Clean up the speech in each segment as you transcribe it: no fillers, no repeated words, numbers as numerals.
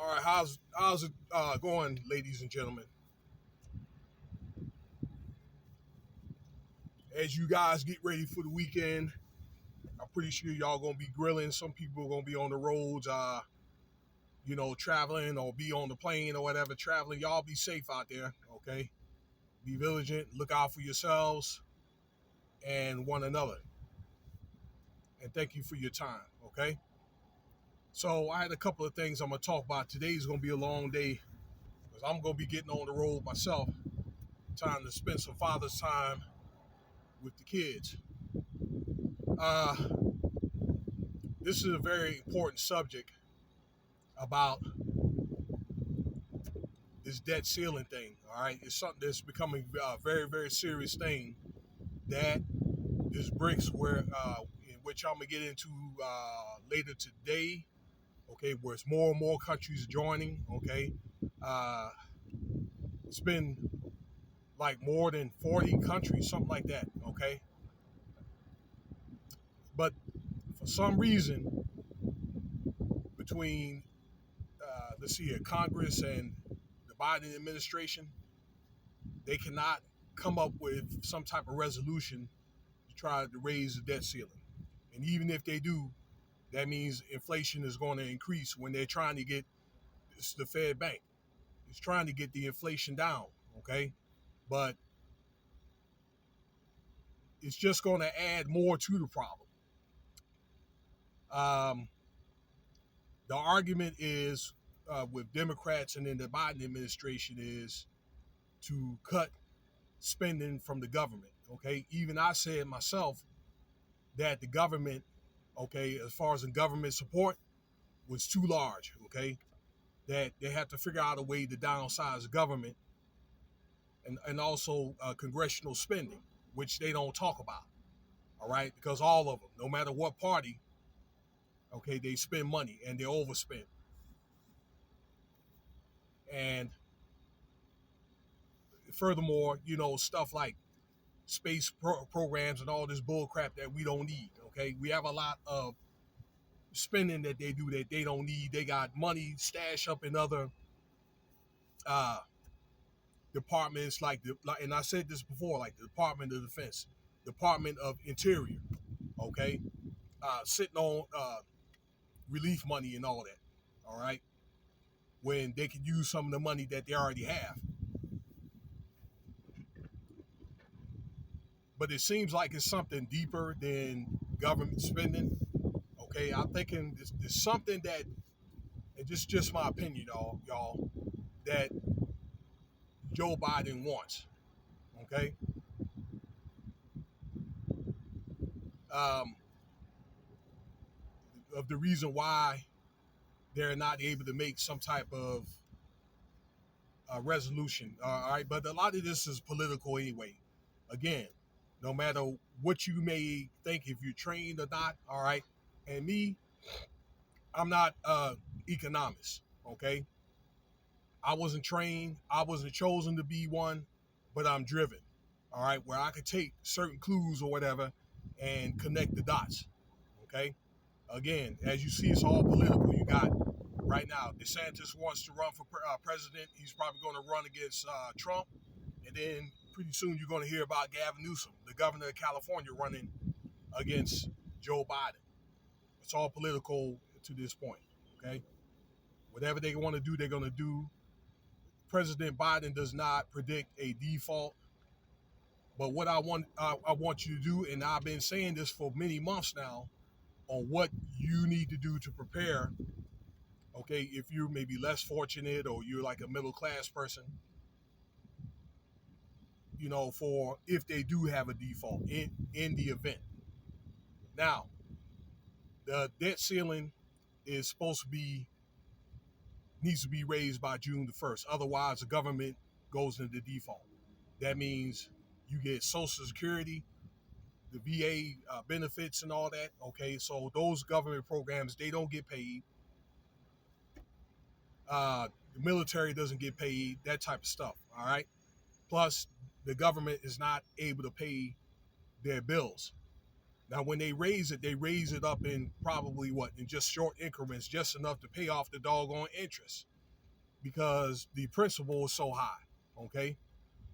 All right, how's it going, ladies and gentlemen? As you guys get ready for the weekend, I'm pretty sure y'all gonna be grilling. Some people are gonna be on the roads, traveling or be on the plane or whatever, traveling. Y'all be safe out there, okay? Be vigilant, look out for yourselves and one another. And thank you for your time, okay? So I had a couple of things I'm gonna talk about. Today's gonna be a long day because I'm gonna be getting on the road myself, trying to spend some father's time with the kids. Uh, this is a very important subject about this debt ceiling thing. All right, it's something that's becoming a very, very serious thing that this bricks where in which I'm gonna get into later today. Okay, where it's more and more countries joining. Okay, uh, it's been like more than 40 countries, something like that. Okay, but for some reason, between let's see here, Congress and the Biden administration, they cannot come up with some type of resolution to try to raise the debt ceiling. And even if they do, that means inflation is going to increase when they're trying to get the Fed Bank. It's trying to get the inflation down, okay? But it's just going to add more to the problem. Um, the argument is with Democrats and in the Biden administration is to cut spending from the government, okay? Even I said myself that the government, okay, as far as the government support, was too large, okay? That they have to figure out a way to downsize the government and also congressional spending, which they don't talk about, all right? Because all of them, no matter what party, okay, they spend money and they overspend. And furthermore, stuff like space programs and all this bull crap that we don't need, okay? We have a lot of spending that they do that they don't need. They got money stashed up in other uh, departments and I said this before, like the Department of Defense, Department of Interior, okay, sitting on relief money and all that, all right, when they could use some of the money that they already have. But it seems like it's something deeper than government spending. Okay, I'm thinking there's something that, and this is just my opinion, y'all, that Joe Biden wants. Okay, um, of the reason why they're not able to make some type of resolution. All right, but a lot of this is political anyway. Again, no matter what you may think, if you're trained or not, all right. And me, I'm not economist. Okay, I wasn't trained. I wasn't chosen to be one, but I'm driven. All right, where I could take certain clues or whatever and connect the dots. Okay, again, as you see, it's all political. You got right now, DeSantis wants to run for president. He's probably going to run against Trump. And then pretty soon you're going to hear about Gavin Newsom, the governor of California, running against Joe Biden. It's all political to this point, okay? Whatever they want to do, they're going to do. President Biden does not predict a default. But what I want you to do, and I've been saying this for many months now, on what you need to do to prepare. Okay, if you're maybe less fortunate or you're like a middle class person, for if they do have a default in the event. Now, the debt ceiling is supposed to be needs to be raised by June the 1st. Otherwise, the government goes into default. That means you get Social Security, the VA benefits, and all that. Okay, so those government programs, they don't get paid. The military doesn't get paid. That type of stuff. All right. Plus, the government is not able to pay their bills. Now, when they raise it up in probably in just short increments, just enough to pay off the doggone interest. because the principal is so high. Okay,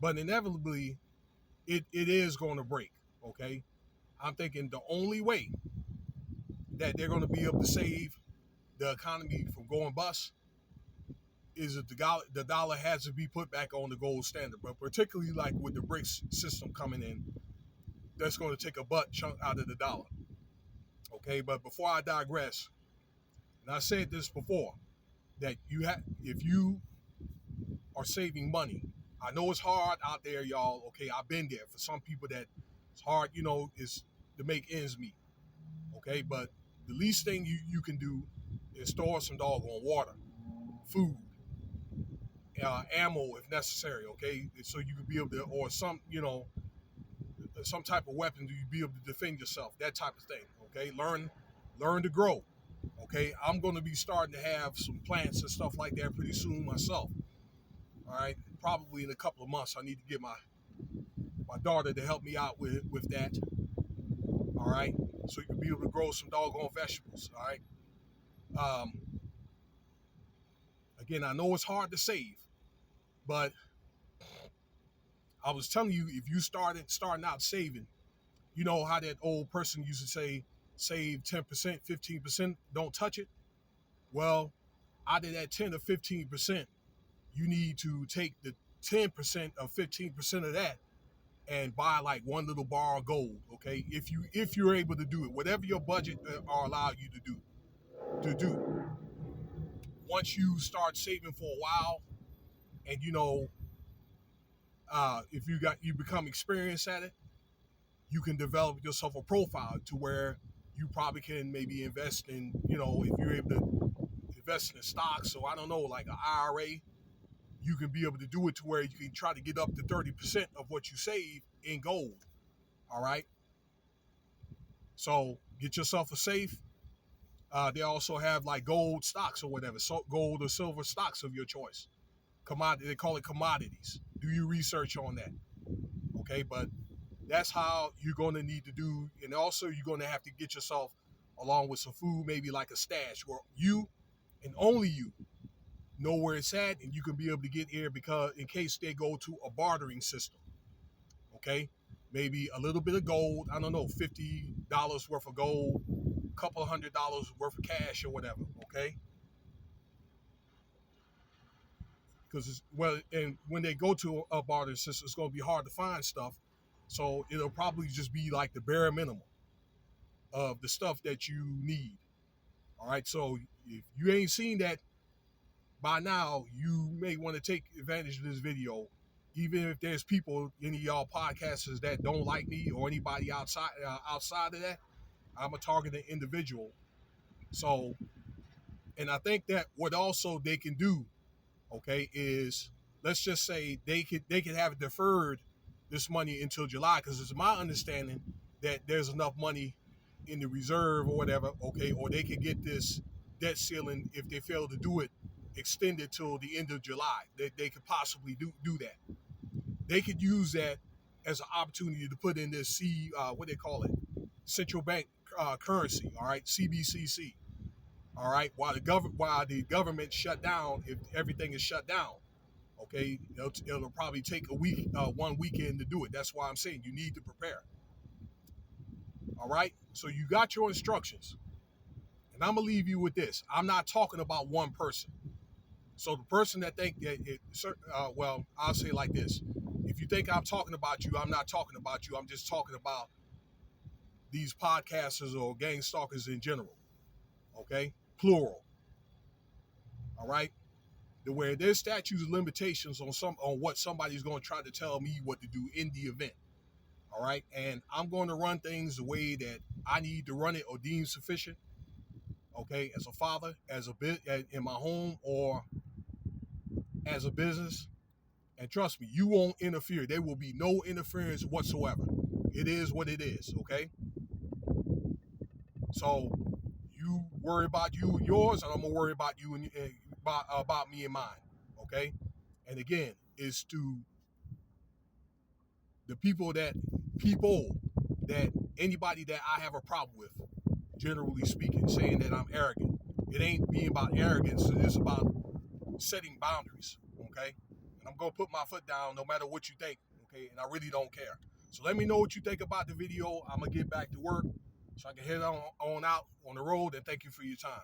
but inevitably it is going to break. Okay, I'm thinking the only way that they're going to be able to save the economy from going bust is that the dollar has to be put back on the gold standard. But particularly like with the BRICS system coming in, that's going to take a butt chunk out of the dollar. Okay, but before I digress, and I said this before, that if you are saving money, I know it's hard out there, y'all. Okay, I've been there. For some people, that it's hard, is to make ends meet. Okay, but the least thing you can do is store some doggone water, food, ammo if necessary. Okay, so you can be able to, or some type of weapon to be able to defend yourself. That type of thing. Okay, learn to grow. Okay, I'm going to be starting to have some plants and stuff like that pretty soon myself. All right, probably in a couple of months. I need to get my daughter to help me out with that. All right, so you can be able to grow some doggone vegetables. All right. Um, Again, I know it's hard to save, but I was telling you, if you starting out saving, you know how that old person used to say, save 10%, 15%, don't touch it. Well, out of that 10 or 15%, you need to take the 10% or 15% of that and buy like one little bar of gold. Okay, if you're able to do it, whatever your budget are allowed you to do. Once you start saving for a while, and if you become experienced at it, you can develop yourself a profile to where you probably can maybe invest in, if you're able to invest in stocks. So I don't know, like an IRA, you can be able to do it to where you can try to get up to 30% of what you save in gold. All right. So get yourself a safe. They also have like gold stocks or whatever, so gold or silver stocks of your choice. Commodity, they call it commodities. Do your research on that. Okay, but that's how you're going to need to do. And also you're going to have to get yourself, along with some food, maybe like a stash where you and only you know where it's at, and you can be able to get here because in case they go to a bartering system. Okay, maybe a little bit of gold, I don't know, $50 worth of gold, a couple of $100 worth of cash or whatever. Okay, because and when they go to a barter system, it's going to be hard to find stuff, so it'll probably just be like the bare minimum of the stuff that you need. All right, so if you ain't seen that by now, you may want to take advantage of this video. Even if there's people, any of y'all podcasters that don't like me or anybody outside of that, I'm a targeted individual. So, and I think that what also they can do, okay, is let's just say they could have it deferred this money until July, because it's my understanding that there's enough money in the reserve or whatever, okay, or they could get this debt ceiling, if they fail to do it, extended till the end of July. They could possibly do that. They could use that as an opportunity to put in this what they call it, central bank currency. All right, CBCC. All right, while the government shut down, if everything is shut down, okay, it'll probably take a week, one weekend to do it. That's why I'm saying you need to prepare. All right, so you got your instructions, and I'm gonna leave you with this. I'm not talking about one person. So the person that think that well, I'll say it like this: if you think I'm talking about you, I'm not talking about you. I'm just talking about these podcasters or gang stalkers in general. Okay, plural. All right, where there's statutes of limitations on what somebody's going to try to tell me what to do in the event. All right, and I'm going to run things the way that I need to run it or deem sufficient. Okay, as a father, as a bit in my home, or as a business. And trust me, you won't interfere. There will be no interference whatsoever. It is what it is, okay? So you worry about you and yours, and I'm gonna worry about you and about me and mine, okay? And again, it's to the people that anybody that I have a problem with, generally speaking, saying that I'm arrogant. It ain't being about arrogance. It's about setting boundaries, okay? And I'm gonna put my foot down no matter what you think, okay? And I really don't care. So let me know what you think about the video. I'm gonna get back to work so I can head on out on the road, and thank you for your time.